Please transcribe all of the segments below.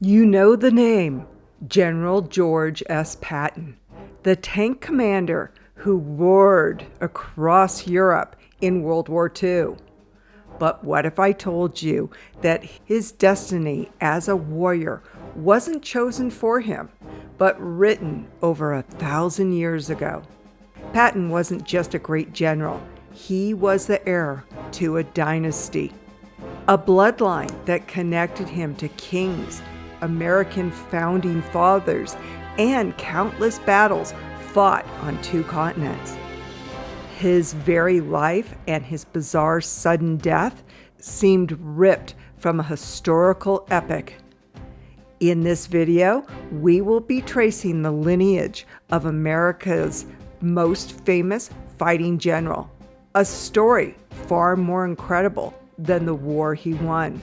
You know the name, General George S. Patton, the tank commander who roared across Europe in World War II. But what if I told you that his destiny as a warrior wasn't chosen for him, but written over 1,000 years ago? Patton wasn't just a great general, he was the heir to a dynasty, a bloodline that connected him to kings, American founding fathers, and countless battles fought on 2 continents. His very life and his bizarre sudden death seemed ripped from a historical epic. In this video, we will be tracing the lineage of America's most famous fighting general, a story far more incredible than the war he won.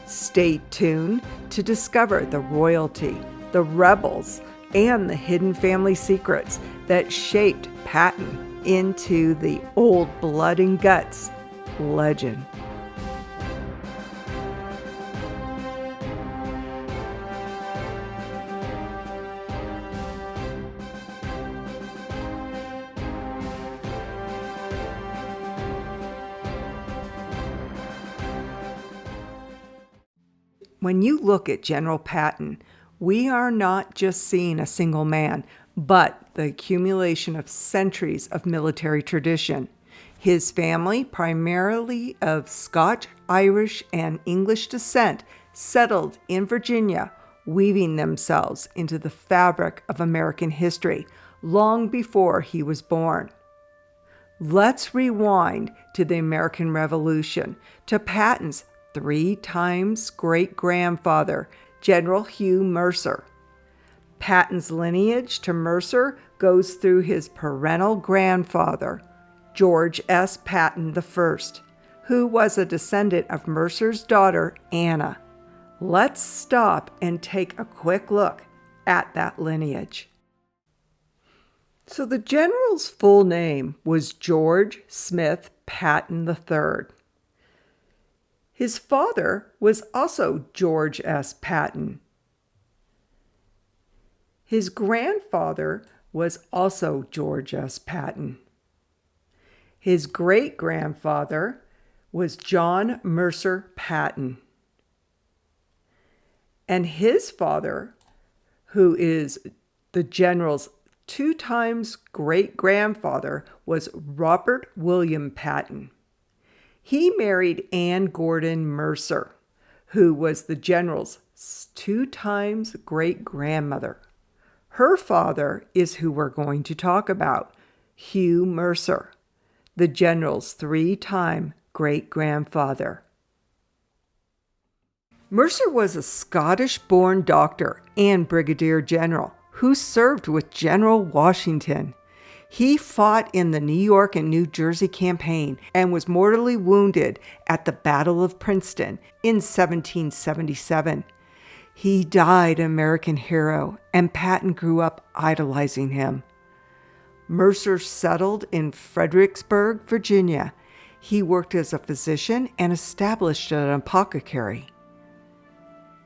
Stay tuned to discover the royalty, the rebels, and the hidden family secrets that shaped Patton into the old blood and guts legend. When you look at General Patton, we are not just seeing a single man, but the accumulation of centuries of military tradition. His family, primarily of Scotch, Irish, and English descent, settled in Virginia, weaving themselves into the fabric of American history long before he was born. Let's rewind to the American Revolution, to Patton's 3 times great-grandfather, General Hugh Mercer. Patton's lineage to Mercer goes through his parental grandfather, George S. Patton I, who was a descendant of Mercer's daughter, Anna. Let's stop and take a quick look at that lineage. So the general's full name was George Smith Patton III. His father was also George S. Patton. His grandfather was also George S. Patton. His great-grandfather was John Mercer Patton. And his father, who is the general's 2 times great-grandfather, was Robert William Patton. He married Anne Gordon Mercer, who was the general's 2 times great-grandmother. Her father is who we're going to talk about, Hugh Mercer, the general's 3-time great-grandfather. Mercer was a Scottish-born doctor and brigadier general who served with General Washington. He fought in the New York and New Jersey campaign and was mortally wounded at the Battle of Princeton in 1777. He died an American hero, and Patton grew up idolizing him. Mercer settled in Fredericksburg, Virginia. He worked as a physician and established an apothecary.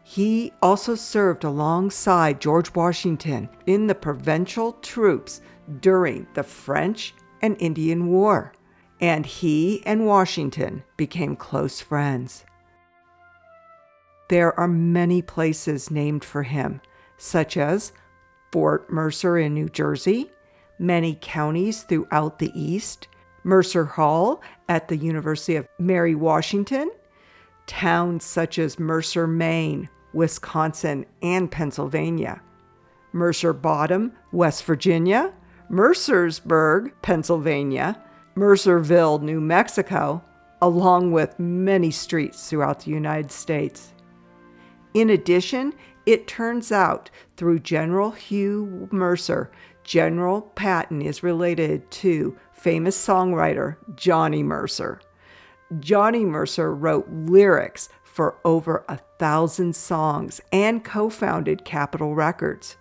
He also served alongside George Washington in the provincial troops during the French and Indian War, and he and Washington became close friends. There are many places named for him, such as Fort Mercer in New Jersey, many counties throughout the East, Mercer Hall at the University of Mary Washington, towns such as Mercer, Maine, Wisconsin, and Pennsylvania, Mercer Bottom, West Virginia, Mercersburg, Pennsylvania, Mercerville, New Mexico, along with many streets throughout the United States. In addition, it turns out through General Hugh Mercer, General Patton is related to famous songwriter Johnny Mercer. Johnny Mercer wrote lyrics for over 1,000 songs and co-founded Capitol Records.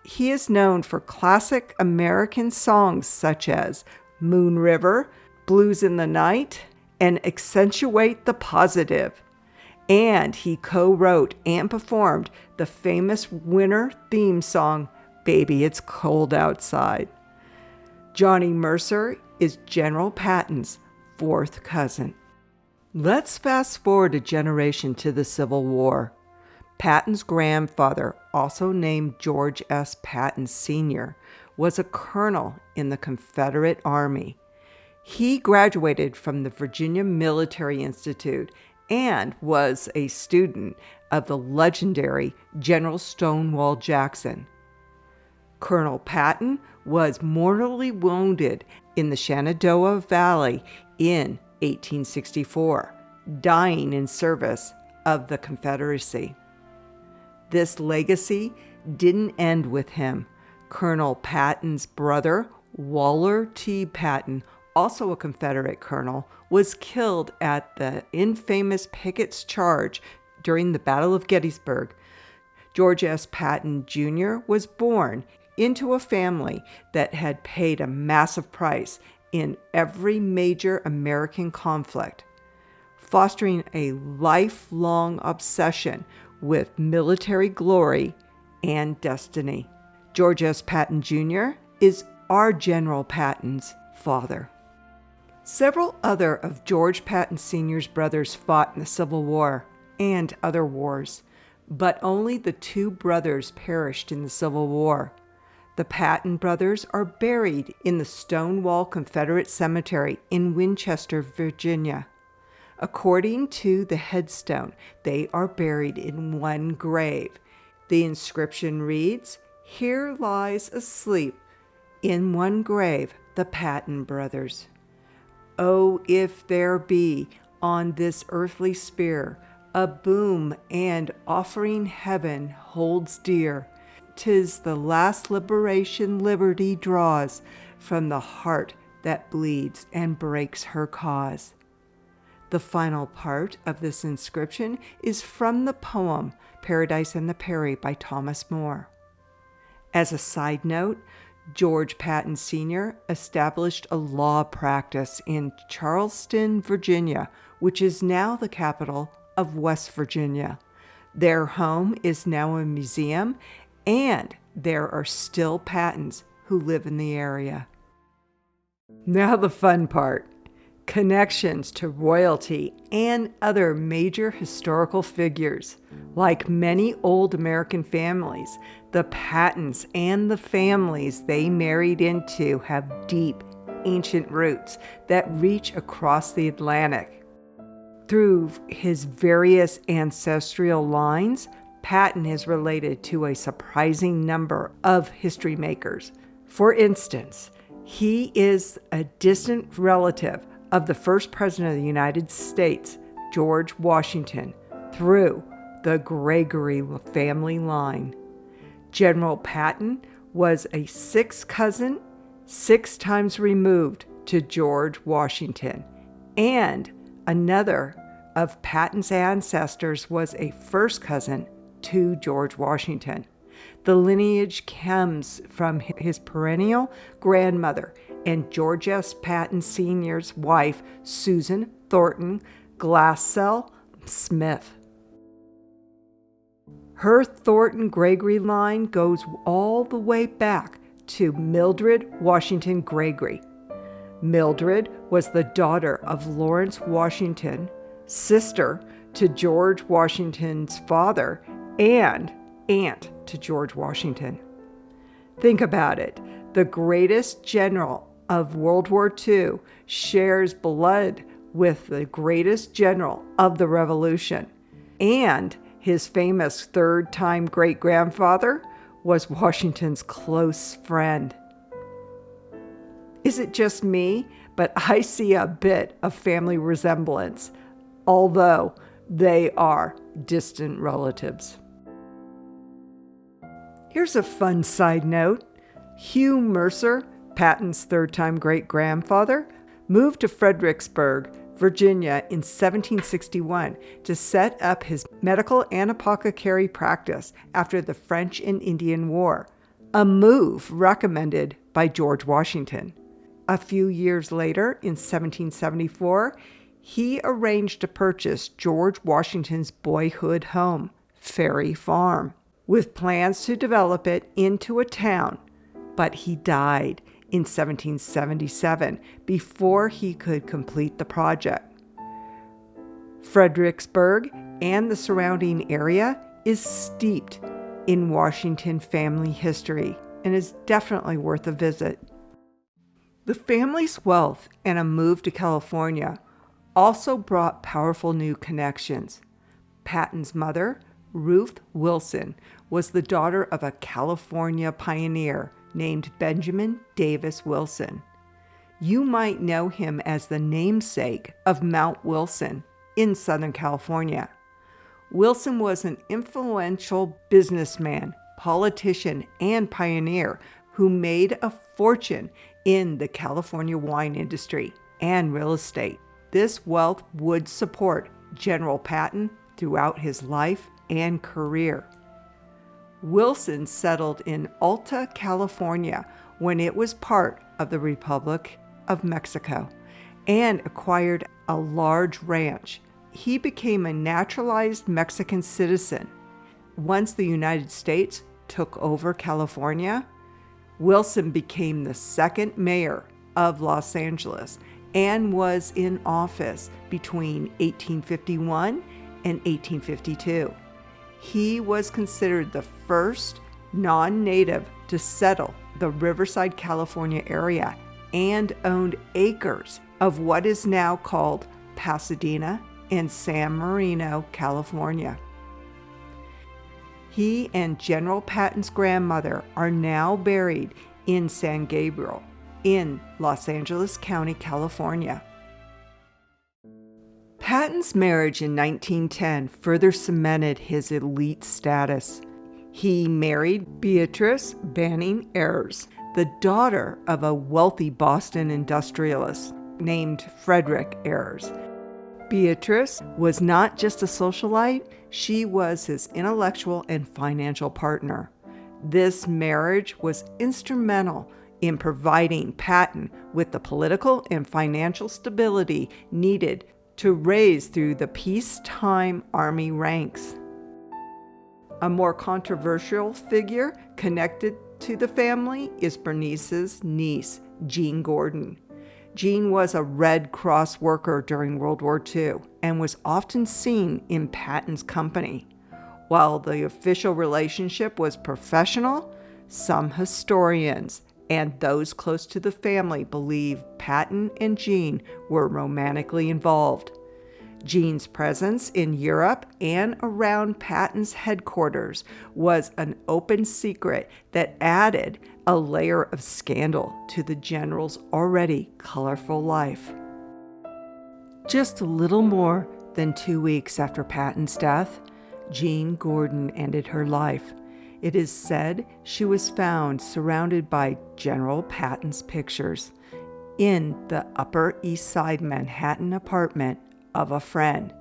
He is known for classic American songs such as Moon River, Blues in the Night, and Accentuate the Positive. and he co-wrote and performed the famous winter theme song, Baby It's Cold Outside. Johnny Mercer is General Patton's fourth cousin. Let's fast forward a generation to the Civil War. Patton's grandfather, also named George S. Patton Sr., was a colonel in the Confederate Army. He graduated from the Virginia Military Institute and was a student of the legendary General Stonewall Jackson. Colonel Patton was mortally wounded in the Shenandoah Valley in 1864, dying in service of the Confederacy. This legacy didn't end with him. Colonel Patton's brother, Waller T. Patton, also a Confederate colonel, was killed at the infamous Pickett's Charge during the Battle of Gettysburg. George S. Patton Jr. was born into a family that had paid a massive price in every major American conflict, fostering a lifelong obsession with military glory and destiny. George S. Patton Jr. is our General Patton's father. Several other of George Patton Sr.'s brothers fought in the Civil War and other wars, but only the two brothers perished in the Civil War. The Patton brothers are buried in the Stonewall Confederate Cemetery in Winchester, Virginia. According to the headstone, they are buried in one grave. The inscription reads, "Here lies asleep in one grave the Patton brothers. Oh, if there be on this earthly sphere a boon and offering heaven holds dear, 'tis the last liberation liberty draws from the heart that bleeds and breaks her cause." The final part of this inscription is from the poem Paradise and the Peri by Thomas Moore. As a side note, George Patton Sr. established a law practice in Charleston, Virginia, which is now the capital of West Virginia. Their home is now a museum, and there are still Pattons who live in the area. Now the fun part. Connections to royalty and other major historical figures. Like many old American families, the Pattons and the families they married into have deep, ancient roots that reach across the Atlantic. Through his various ancestral lines, Patton is related to a surprising number of history makers. For instance, he is a distant relative of the first president of the United States, George Washington, through the Gregory family line. General Patton was a sixth cousin, 6 times removed to George Washington, and another of Patton's ancestors was a first cousin to George Washington. The lineage comes from his perennial grandmother and George S. Patton Sr.'s wife, Susan Thornton Glassell Smith. Her Thornton Gregory line goes all the way back to Mildred Washington Gregory. Mildred was the daughter of Lawrence Washington, sister to George Washington's father, and aunt to George Washington. Think about it. The greatest general of World War II shares blood with the greatest general of the Revolution, and his famous third-time great-grandfather was Washington's close friend. Is it just me? But I see a bit of family resemblance, although they are distant relatives. Here's a fun side note. Hugh Mercer, Patton's third-time great-grandfather, moved to Fredericksburg, Virginia in 1761 to set up his medical and apothecary practice after the French and Indian War, a move recommended by George Washington. A few years later, in 1774, he arranged to purchase George Washington's boyhood home, Ferry Farm, with plans to develop it into a town, but he died in 1777 before he could complete the project. Fredericksburg and the surrounding area is steeped in Washington family history and is definitely worth a visit. The family's wealth and a move to California also brought powerful new connections. Patton's mother, Ruth Wilson, was the daughter of a California pioneer named Benjamin Davis Wilson. You might know him as the namesake of Mount Wilson in Southern California. Wilson was an influential businessman, politician, and pioneer who made a fortune in the California wine industry and real estate. This wealth would support General Patton throughout his life and career. Wilson settled in Alta, California when it was part of the Republic of Mexico and acquired a large ranch. He became a naturalized Mexican citizen. Once the United States took over California, Wilson became the second mayor of Los Angeles and was in office between 1851 and 1852. He was considered the first non-native to settle the Riverside, California area and owned acres of what is now called Pasadena and San Marino, California. He and General Patton's grandmother are now buried in San Gabriel in Los Angeles County, California. Patton's marriage in 1910 further cemented his elite status. He married Beatrice Banning Ayers, the daughter of a wealthy Boston industrialist named Frederick Ayers. Beatrice was not just a socialite, she was his intellectual and financial partner. This marriage was instrumental in providing Patton with the political and financial stability needed to raise through the peacetime Army ranks. A more controversial figure connected to the family is Bernice's niece, Jean Gordon. Jean was a Red Cross worker during World War II and was often seen in Patton's company. While the official relationship was professional, some historians and those close to the family believe Patton and Jean were romantically involved. Jean's presence in Europe and around Patton's headquarters was an open secret that added a layer of scandal to the general's already colorful life. Just a little more than 2 weeks after Patton's death, Jean Gordon ended her life. It is said she was found surrounded by General Patton's pictures in the Upper East Side Manhattan apartment of a friend.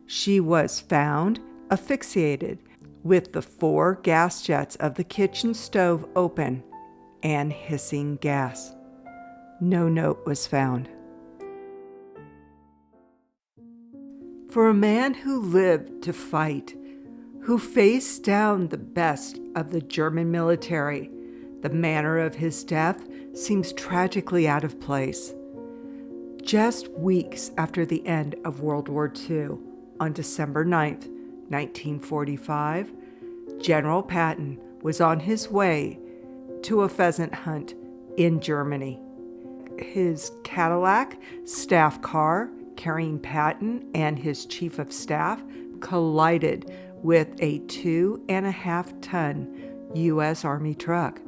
She was found asphyxiated with the 4 gas jets of the kitchen stove open and hissing gas. No note was found. For a man who lived to fight, who faced down the best of the German military, the manner of his death seems tragically out of place. Just weeks after the end of World War II, on December 9th, 1945, General Patton was on his way to a pheasant hunt in Germany. His Cadillac staff car carrying Patton and his chief of staff collided with a 2.5-ton U.S. Army truck.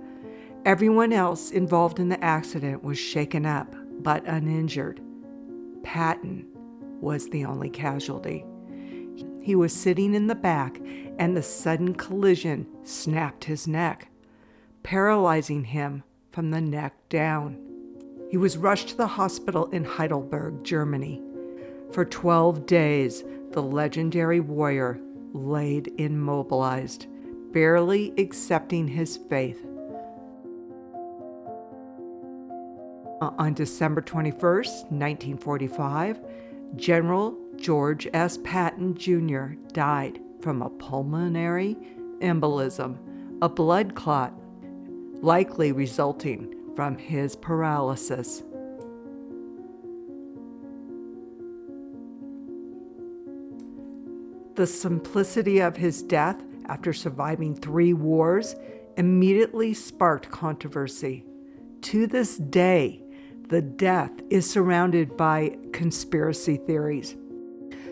Everyone else involved in the accident was shaken up but uninjured. Patton was the only casualty. He was sitting in the back, and the sudden collision snapped his neck, paralyzing him from the neck down. He was rushed to the hospital in Heidelberg, Germany. For 12 days, the legendary warrior laid immobilized, barely accepting his fate. On December 21st, 1945, General George S. Patton Jr. died from a pulmonary embolism, a blood clot, likely resulting from his paralysis. The simplicity of his death after surviving 3 wars immediately sparked controversy. To this day, the death is surrounded by conspiracy theories.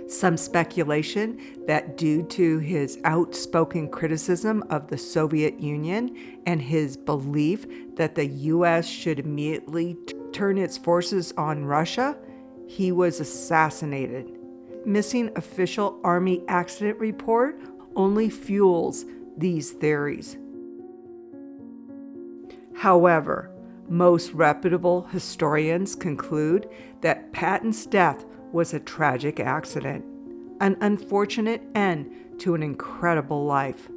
Some speculation that due to his outspoken criticism of the Soviet Union and his belief that the U.S. should immediately turn its forces on Russia, he was assassinated. Missing official Army accident report only fuels these theories. However, most reputable historians conclude that Patton's death was a tragic accident, an unfortunate end to an incredible life.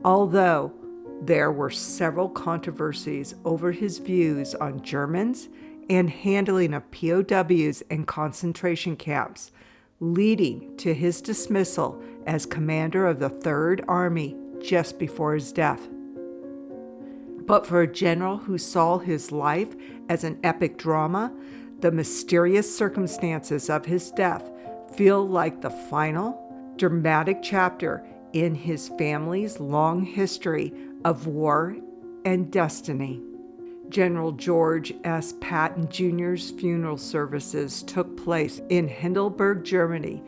Although there were several controversies over his views on Germans and handling of POWs in concentration camps, leading to his dismissal as commander of the Third Army just before his death. But for a general who saw his life as an epic drama, the mysterious circumstances of his death feel like the final, dramatic chapter in his family's long history of war and destiny. General George S. Patton Jr.'s funeral services took place in Heidelberg, Germany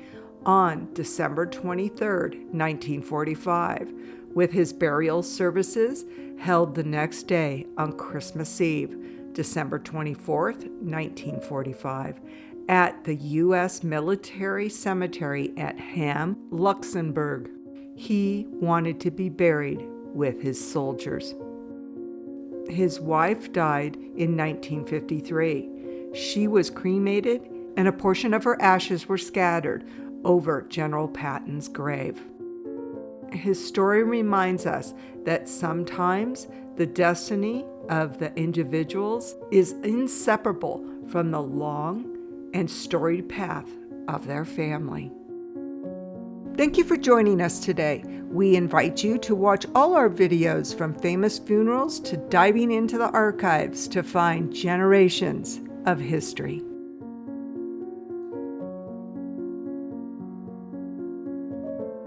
on December 23, 1945, with his burial services held the next day on Christmas Eve, December 24, 1945, at the U.S. Military Cemetery at Hamm, Luxembourg. He wanted to be buried with his soldiers. His wife died in 1953. She was cremated, and a portion of her ashes were scattered over General Patton's grave. His story reminds us that sometimes the destiny of the individuals is inseparable from the long and storied path of their family. Thank you for joining us today. We invite you to watch all our videos from famous funerals to diving into the archives to find generations of history.